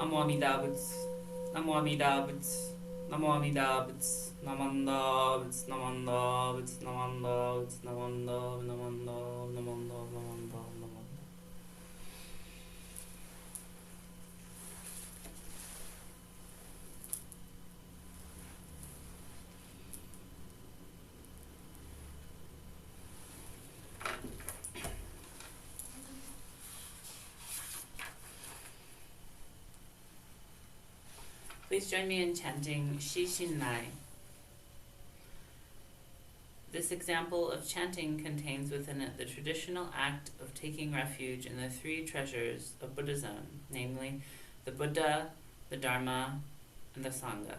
Namo Amida Butts, Namo Amida Butts, Namo Amida Butts, Namanda Butts, Namanda Butts, Namanda Butts, Namanda, Namanda, Namanda, Namanda, Namanda. Please join me in chanting Shishin Lai. This example of chanting contains within it the traditional act of taking refuge in the three treasures of Buddhism, namely the Buddha, the Dharma, and the Sangha.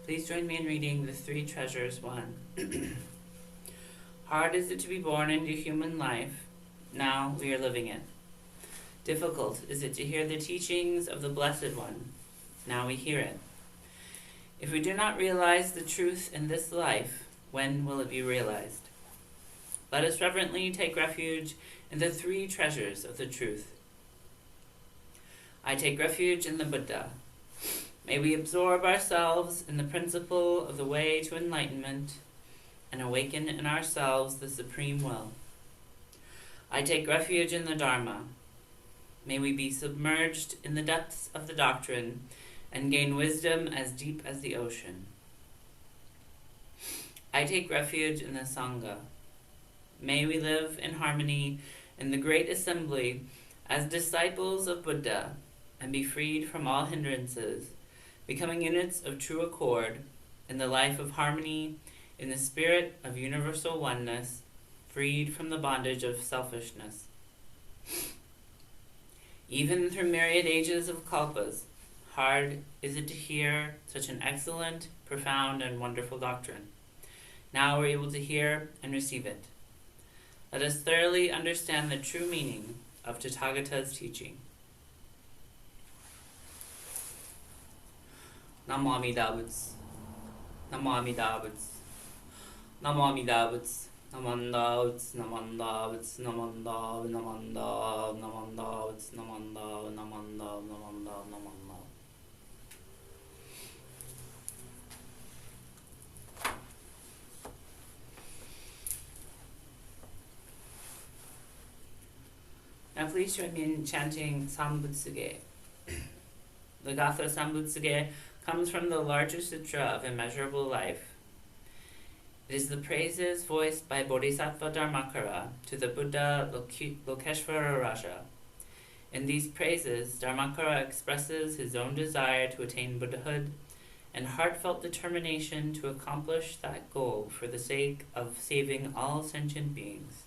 Please join me in reading the Three Treasures 1. Hard is it to be born into human life. Now we are living it. Difficult is it to hear the teachings of the Blessed One. Now we hear it. If we do not realize the truth in this life, when will it be realized? Let us reverently take refuge in the three treasures of the truth. I take refuge in the Buddha. May we absorb ourselves in the principle of the way to enlightenment and awaken in ourselves the supreme will. I take refuge in the Dharma. May we be submerged in the depths of the doctrine and gain wisdom as deep as the ocean. I take refuge in the Sangha. May we live in harmony in the great assembly as disciples of Buddha and be freed from all hindrances, becoming units of true accord in the life of harmony in the spirit of universal oneness, freed from the bondage of selfishness. Even through myriad ages of kalpas, hard is it to hear such an excellent, profound, and wonderful doctrine. Now we're able to hear and receive it. Let us thoroughly understand the true meaning of Tathagata's teaching. Namo Amida Butsu. Namo Amida Butsu. Namo Amida Butsu. Namanda Butsu. Namanda Butsu. Namanda Namanda Namanda Butsu. Namanda Namanda Namanda Namanda. Now please join me in chanting Sambutsuge. The Gatha Sambutsuge comes from the larger sutra of immeasurable life. It is the praises voiced by Bodhisattva Dharmakara to the Buddha Lokeshvara Raja. In these praises, Dharmakara expresses his own desire to attain Buddhahood and heartfelt determination to accomplish that goal for the sake of saving all sentient beings.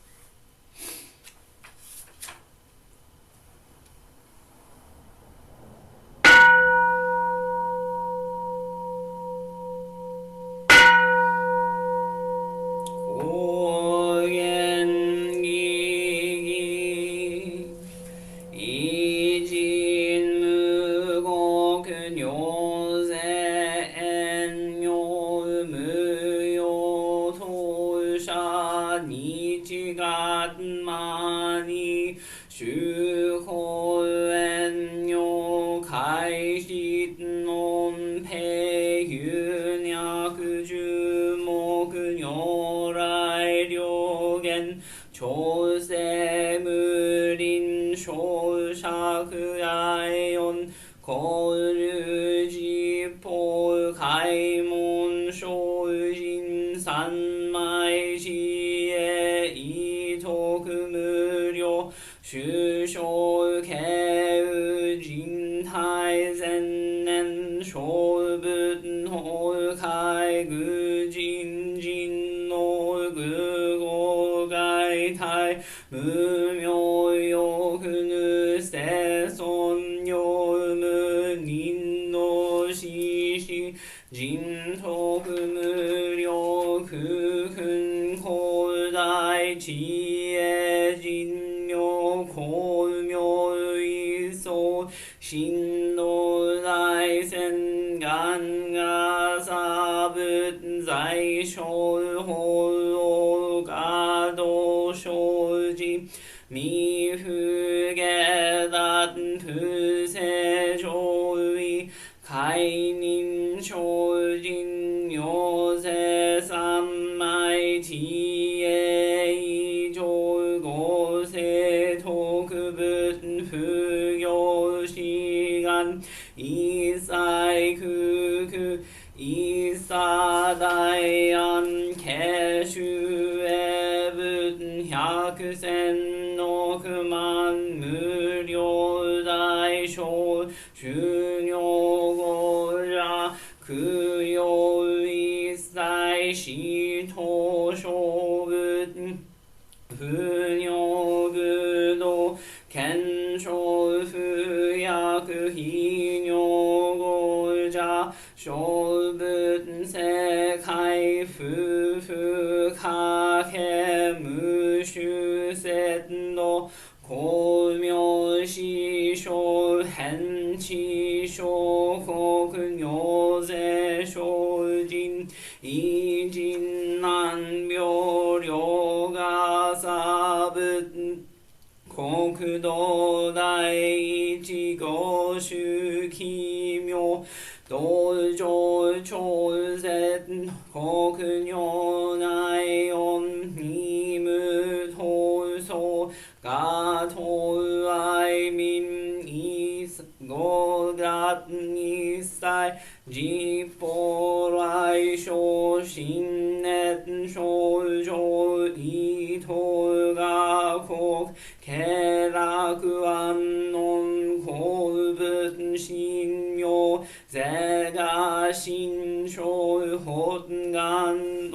Zega Shin Shol Hot Gan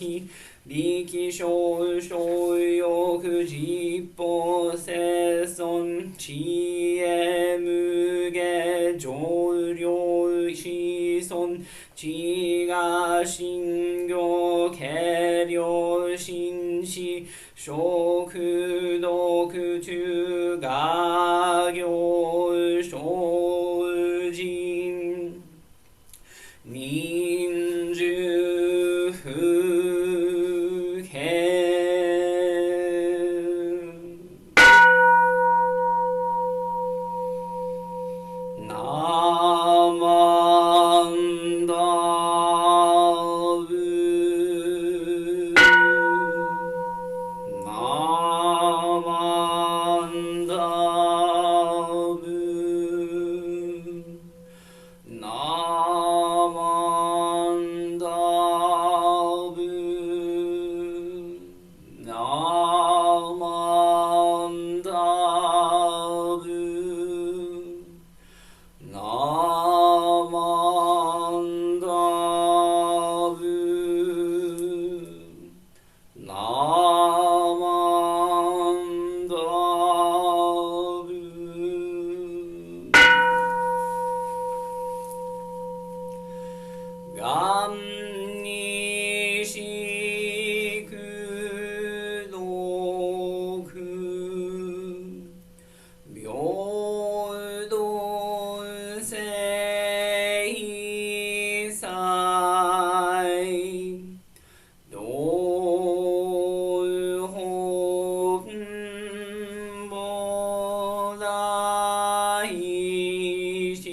気力少少欲実法生存知恵無下上量子孫知が心行軽量心思食毒中が行精進人数不変ナマンダブナマンダブナマンダブナマンダブナマンダブナマンダブがんにしくどく平等性際道本菩提心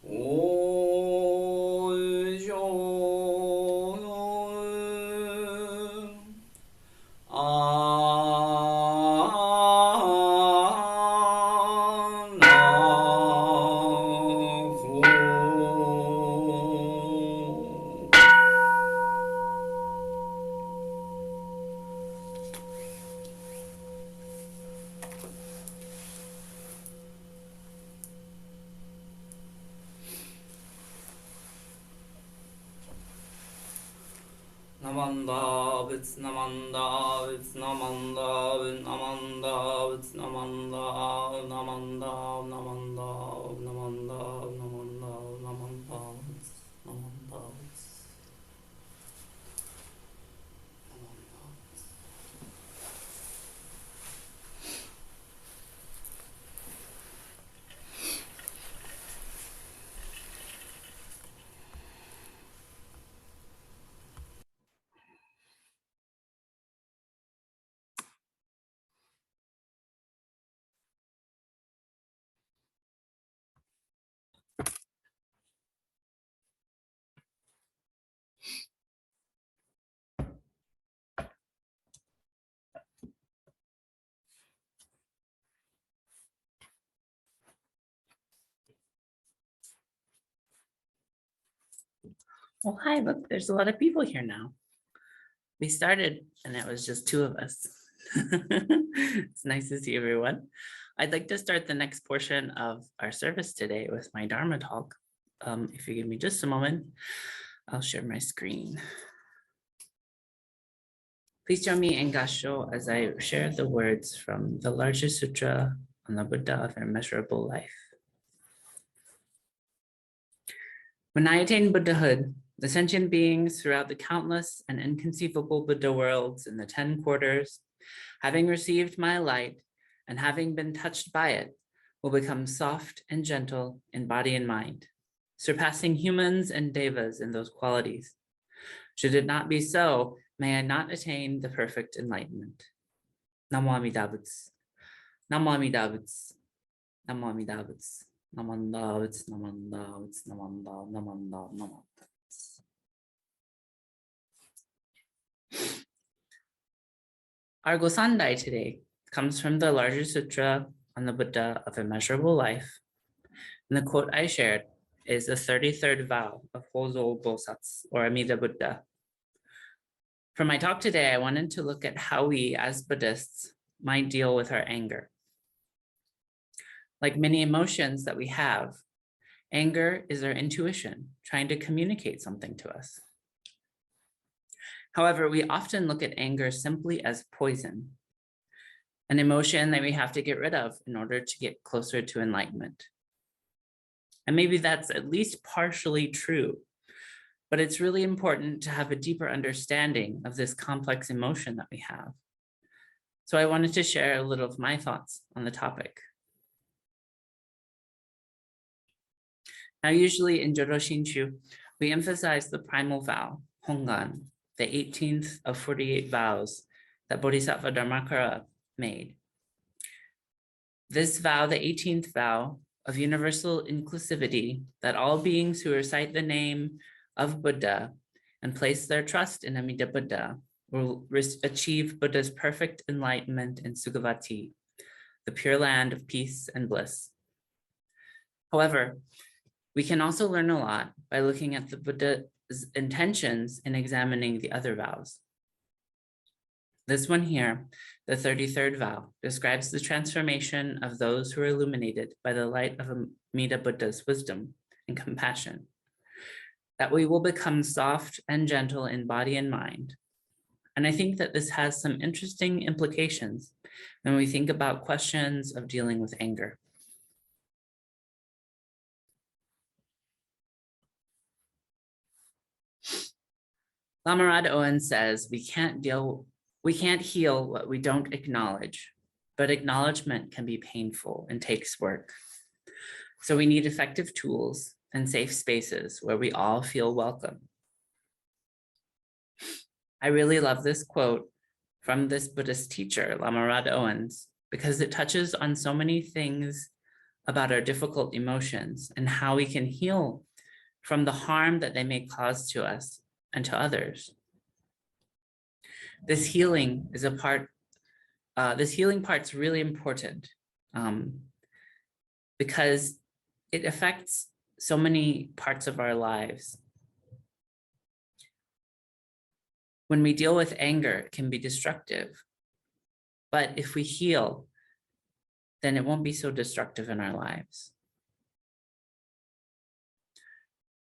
往生阿那呼。Namanda, it's Namanda, it's Namanda, Namanda, it's Namanda, Namanda, Namanda, Namanda, Namanda, Namanda, it's Namanda, it's Well, hi, look, there's a lot of people here now. We started and it was just two of us. It's nice to see everyone. I'd like to start the next portion of our service today with my Dharma talk. If you give me just a moment, I'll share my screen. Please join me in Gassho as I share the words from the largest sutra on the Buddha of immeasurable life. When I attained Buddhahood, the sentient beings throughout the countless and inconceivable Buddha worlds in the 10 quarters, having received my light and having been touched by it, will become soft and gentle in body and mind, surpassing humans and devas in those qualities. Should it not be so, may I not attain the perfect enlightenment. Namo Amida Butsu. Namo Amida Butsu. Namo Amida Butsu. Namanda Butsu. Namanda Butsu. Namanda. Namanda. Namanda. Our Gosandai today comes from the larger sutra on the Buddha of immeasurable life. And the quote I shared is the 33rd vow of Hozo Bosatsu, or Amida Buddha. For my talk today, I wanted to look at how we as Buddhists might deal with our anger. Like many emotions that we have, anger is our intuition trying to communicate something to us. However, we often look at anger simply as poison, an emotion that we have to get rid of in order to get closer to enlightenment. And maybe that's at least partially true, but it's really important to have a deeper understanding of this complex emotion that we have. So I wanted to share a little of my thoughts on the topic. Now, usually in Jodo Shinshu, we emphasize the primal vow, Hongan, the 18th of 48 vows that Bodhisattva Dharmakara made. This vow, the 18th vow of universal inclusivity, that all beings who recite the name of Buddha and place their trust in Amida Buddha will achieve Buddha's perfect enlightenment in Sukhavati, the pure land of peace and bliss. However, we can also learn a lot by looking at the Buddha's intentions in examining the other vows. This one here, the 33rd vow, describes the transformation of those who are illuminated by the light of Amida Buddha's wisdom and compassion, that we will become soft and gentle in body and mind. And I think that this has some interesting implications when we think about questions of dealing with anger. Lamarad Owen says, we can't heal what we don't acknowledge, but acknowledgement can be painful and takes work. So we need effective tools and safe spaces where we all feel welcome. I really love this quote from this Buddhist teacher, Lamarad Owens, because it touches on so many things about our difficult emotions and how we can heal from the harm that they may cause to us and to others. This healing is this healing part's really important because it affects so many parts of our lives. When we deal with anger, it can be destructive. But if we heal, then it won't be so destructive in our lives.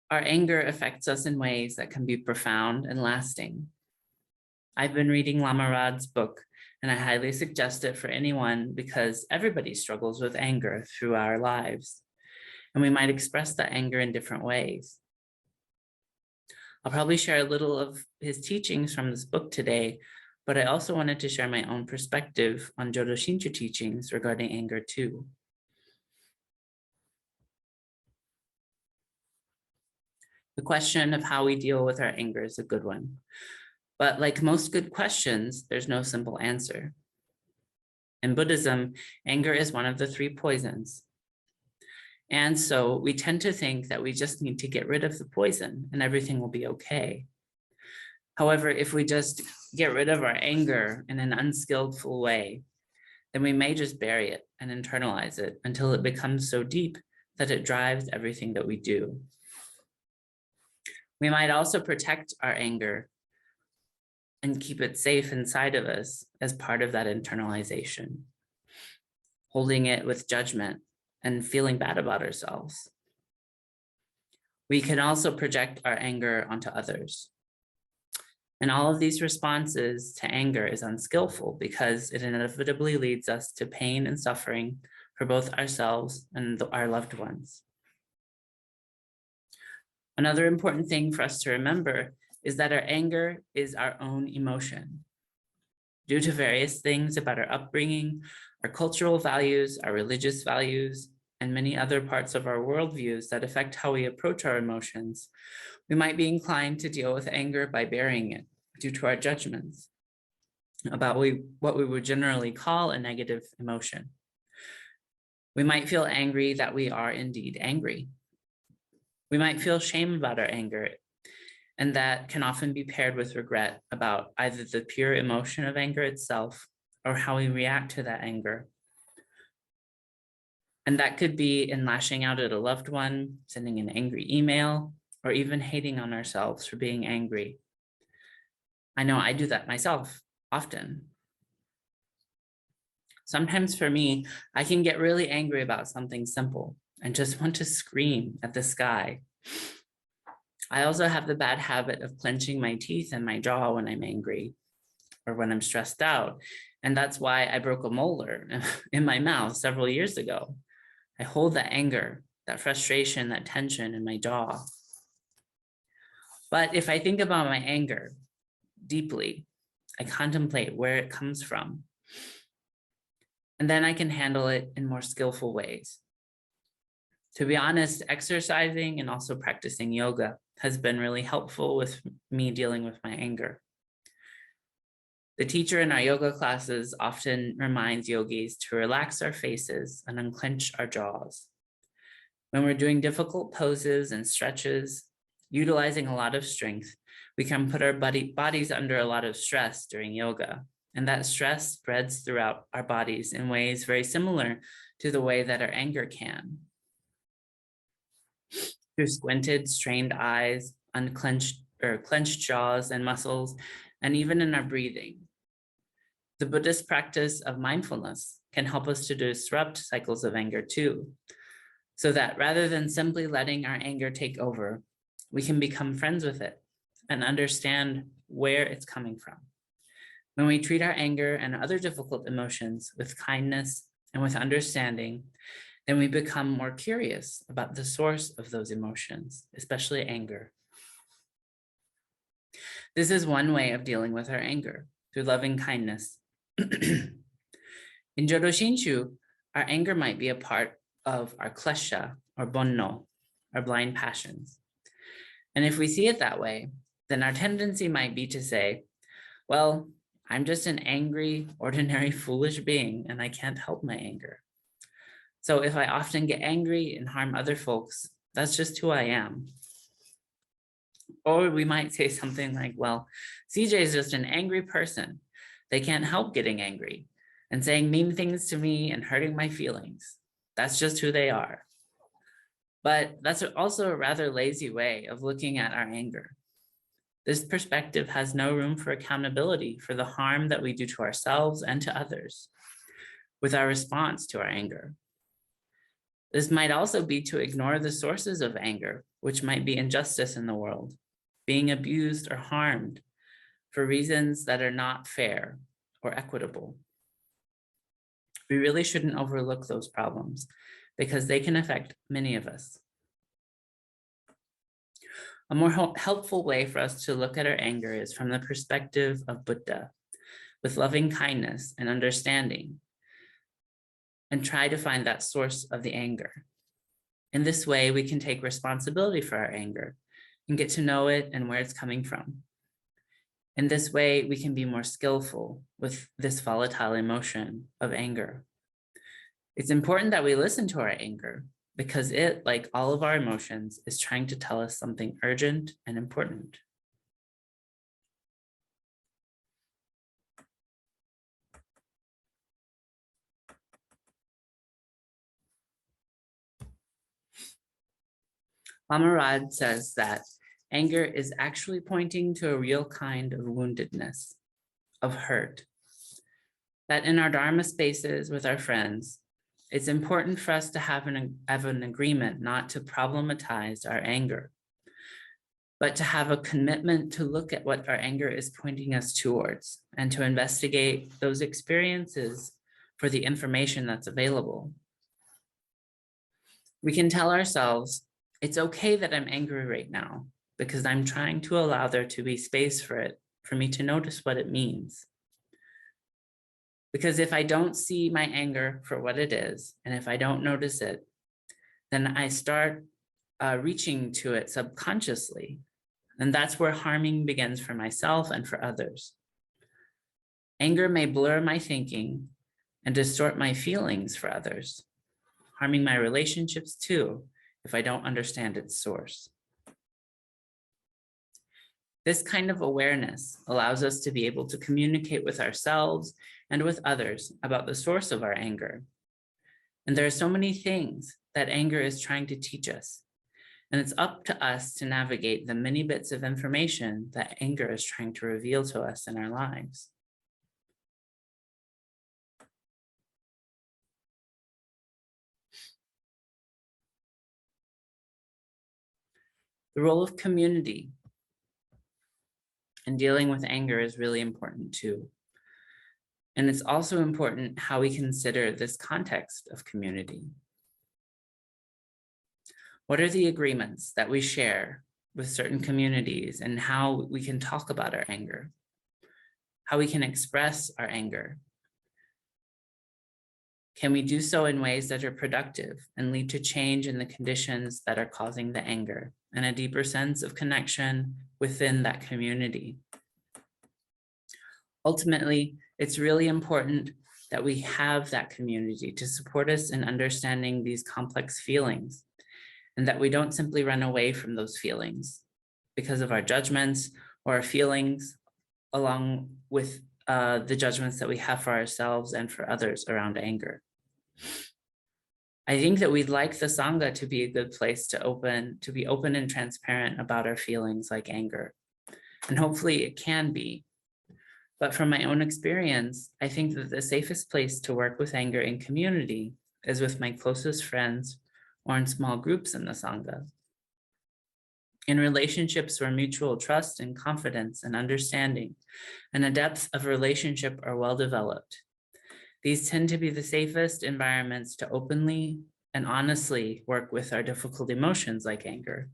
Our anger affects us in ways that can be profound and lasting. I've been reading Lamarad's book, and I highly suggest it for anyone because everybody struggles with anger through our lives, and we might express that anger in different ways. I'll probably share a little of his teachings from this book today, but I also wanted to share my own perspective on Jodo Shinshu teachings regarding anger too. The question of how we deal with our anger is a good one. But like most good questions, there's no simple answer. In Buddhism, anger is one of the 3 poisons. And so we tend to think that we just need to get rid of the poison and everything will be okay. However, if we just get rid of our anger in an unskillful way, then we may just bury it and internalize it until it becomes so deep that it drives everything that we do. We might also protect our anger and keep it safe inside of us as part of that internalization, holding it with judgment and feeling bad about ourselves. We can also project our anger onto others. And all of these responses to anger is unskillful because it inevitably leads us to pain and suffering for both ourselves and our loved ones. Another important thing for us to remember is that our anger is our own emotion. Due to various things about our upbringing, our cultural values, our religious values, and many other parts of our worldviews that affect how we approach our emotions, we might be inclined to deal with anger by burying it due to our judgments about what we would generally call a negative emotion. We might feel angry that we are indeed angry. We might feel shame about our anger, and that can often be paired with regret about either the pure emotion of anger itself or how we react to that anger. And that could be in lashing out at a loved one, sending an angry email, or even hating on ourselves for being angry. I know I do that myself often. Sometimes for me, I can get really angry about something simple and just want to scream at the sky. I also have the bad habit of clenching my teeth and my jaw when I'm angry or when I'm stressed out. And that's why I broke a molar in my mouth several years ago. I hold that anger, that frustration, that tension in my jaw. But if I think about my anger deeply, I contemplate where it comes from, and then I can handle it in more skillful ways. To be honest, exercising and also practicing yoga has been really helpful with me dealing with my anger. The teacher in our yoga classes often reminds yogis to relax our faces and unclench our jaws. When we're doing difficult poses and stretches, utilizing a lot of strength, we can put our bodies under a lot of stress during yoga. And that stress spreads throughout our bodies in ways very similar to the way that our anger can. Through squinted, strained eyes, unclenched or clenched jaws and muscles, and even in our breathing. The Buddhist practice of mindfulness can help us to disrupt cycles of anger too, so that rather than simply letting our anger take over, we can become friends with it and understand where it's coming from. When we treat our anger and other difficult emotions with kindness and with understanding, then we become more curious about the source of those emotions, especially anger. This is one way of dealing with our anger, through loving kindness. In Jodo Shinshu, our anger might be a part of our klesha or bonno, our blind passions. And if we see it that way, then our tendency might be to say, well, I'm just an angry, ordinary, foolish being, and I can't help my anger. So if I often get angry and harm other folks, that's just who I am. Or we might say something like, well, CJ is just an angry person. They can't help getting angry and saying mean things to me and hurting my feelings. That's just who they are. But that's also a rather lazy way of looking at our anger. This perspective has no room for accountability for the harm that we do to ourselves and to others with our response to our anger. This might also be to ignore the sources of anger, which might be injustice in the world, being abused or harmed for reasons that are not fair or equitable. We really shouldn't overlook those problems because they can affect many of us. A more helpful way for us to look at our anger is from the perspective of Buddha, with loving kindness and understanding, and try to find that source of the anger. In this way, we can take responsibility for our anger and get to know it and where it's coming from. In this way, we can be more skillful with this volatile emotion of anger. It's important that we listen to our anger because it, like all of our emotions, is trying to tell us something urgent and important. Amarad says that anger is actually pointing to a real kind of woundedness, of hurt. That in our Dharma spaces with our friends, it's important for us to have an agreement not to problematize our anger, but to have a commitment to look at what our anger is pointing us towards and to investigate those experiences for the information that's available. We can tell ourselves, it's okay that I'm angry right now because I'm trying to allow there to be space for it, for me to notice what it means. Because if I don't see my anger for what it is, and if I don't notice it, then I start reaching to it subconsciously. And that's where harming begins for myself and for others. Anger may blur my thinking and distort my feelings for others, harming my relationships too, if I don't understand its source. This kind of awareness allows us to be able to communicate with ourselves and with others about the source of our anger. And there are so many things that anger is trying to teach us. And it's up to us to navigate the many bits of information that anger is trying to reveal to us in our lives. The role of community in dealing with anger is really important too. And it's also important how we consider this context of community. What are the agreements that we share with certain communities and how we can talk about our anger, how we can express our anger? Can we do so in ways that are productive and lead to change in the conditions that are causing the anger and a deeper sense of connection within that community? Ultimately, it's really important that we have that community to support us in understanding these complex feelings, and that we don't simply run away from those feelings because of our judgments or our feelings, along with the judgments that we have for ourselves and for others around anger. I think that we'd like the Sangha to be a good place to be open and transparent about our feelings like anger. And hopefully it can be. But from my own experience, I think that the safest place to work with anger in community is with my closest friends or in small groups in the Sangha. In relationships where mutual trust and confidence and understanding and a depth of relationship are well developed, these tend to be the safest environments to openly and honestly work with our difficult emotions like anger.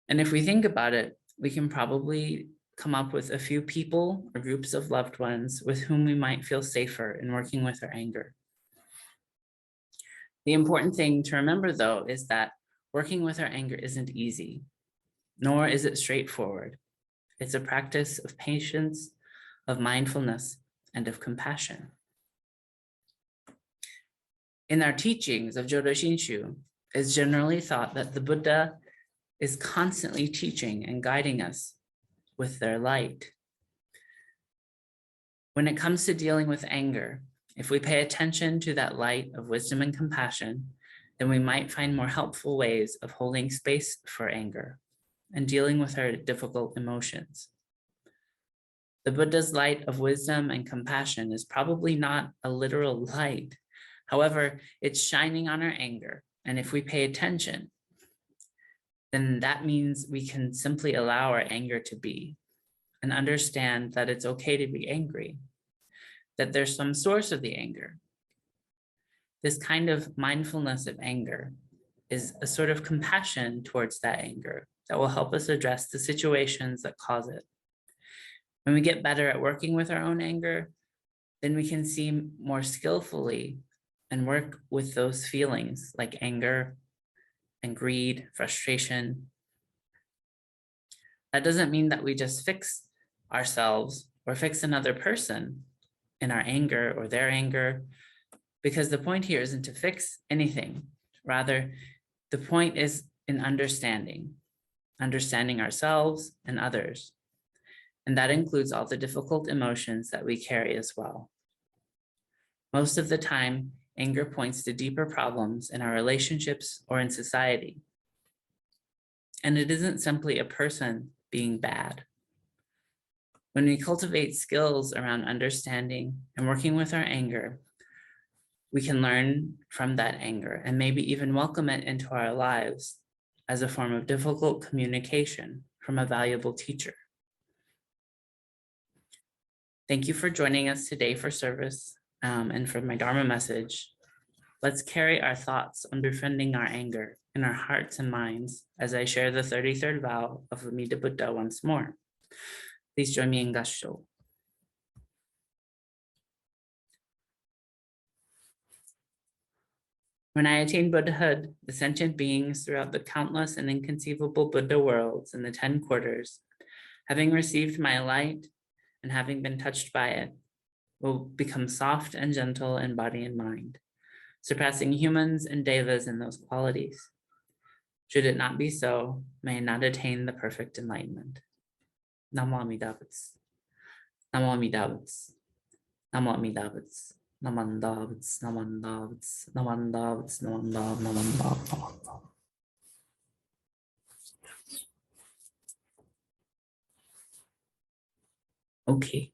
And if we think about it, we can probably come up with a few people or groups of loved ones with whom we might feel safer in working with our anger. The important thing to remember, though, is that working with our anger isn't easy, nor is it straightforward. It's a practice of patience, of mindfulness, and of compassion. In our teachings of Jodo Shinshu, it's generally thought that the Buddha is constantly teaching and guiding us with their light. When it comes to dealing with anger, if we pay attention to that light of wisdom and compassion, then we might find more helpful ways of holding space for anger and dealing with our difficult emotions. The Buddha's light of wisdom and compassion is probably not a literal light. However, it's shining on our anger. And if we pay attention, then that means we can simply allow our anger to be and understand that it's okay to be angry, that there's some source of the anger. This kind of mindfulness of anger is a sort of compassion towards that anger that will help us address the situations that cause it. When we get better at working with our own anger, then we can see more skillfully and work with those feelings like anger and greed, frustration. That doesn't mean that we just fix ourselves or fix another person in our anger or their anger, because the point here isn't to fix anything. Rather, the point is in understanding ourselves and others. And that includes all the difficult emotions that we carry as well. Most of the time, anger points to deeper problems in our relationships or in society. And it isn't simply a person being bad. When we cultivate skills around understanding and working with our anger, we can learn from that anger and maybe even welcome it into our lives as a form of difficult communication from a valuable teacher. Thank you for joining us today for service and for my Dharma message. Let's carry our thoughts on befriending our anger in our hearts and minds as I share the 33rd vow of Amida Buddha once more. Please join me in Gassho. When I attain Buddhahood, the sentient beings throughout the countless and inconceivable Buddha worlds in the 10 quarters, having received my light and having been touched by it, will become soft and gentle in body and mind, surpassing humans and devas in those qualities. Should it not be so, may I not attain the perfect enlightenment. Namo Amida Butsu. Namo Amida Butsu. Namo Amida Butsu. Namanda Butsu. Namanda Butsu. Namanda Butsu. Namanda. Namanda. Namanda. Okay.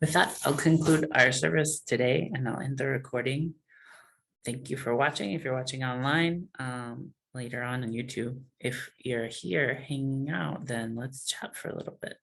With that, I'll conclude our service today and I'll end the recording. Thank you for watching. If you're watching online, later on YouTube. If you're here hanging out, then let's chat for a little bit.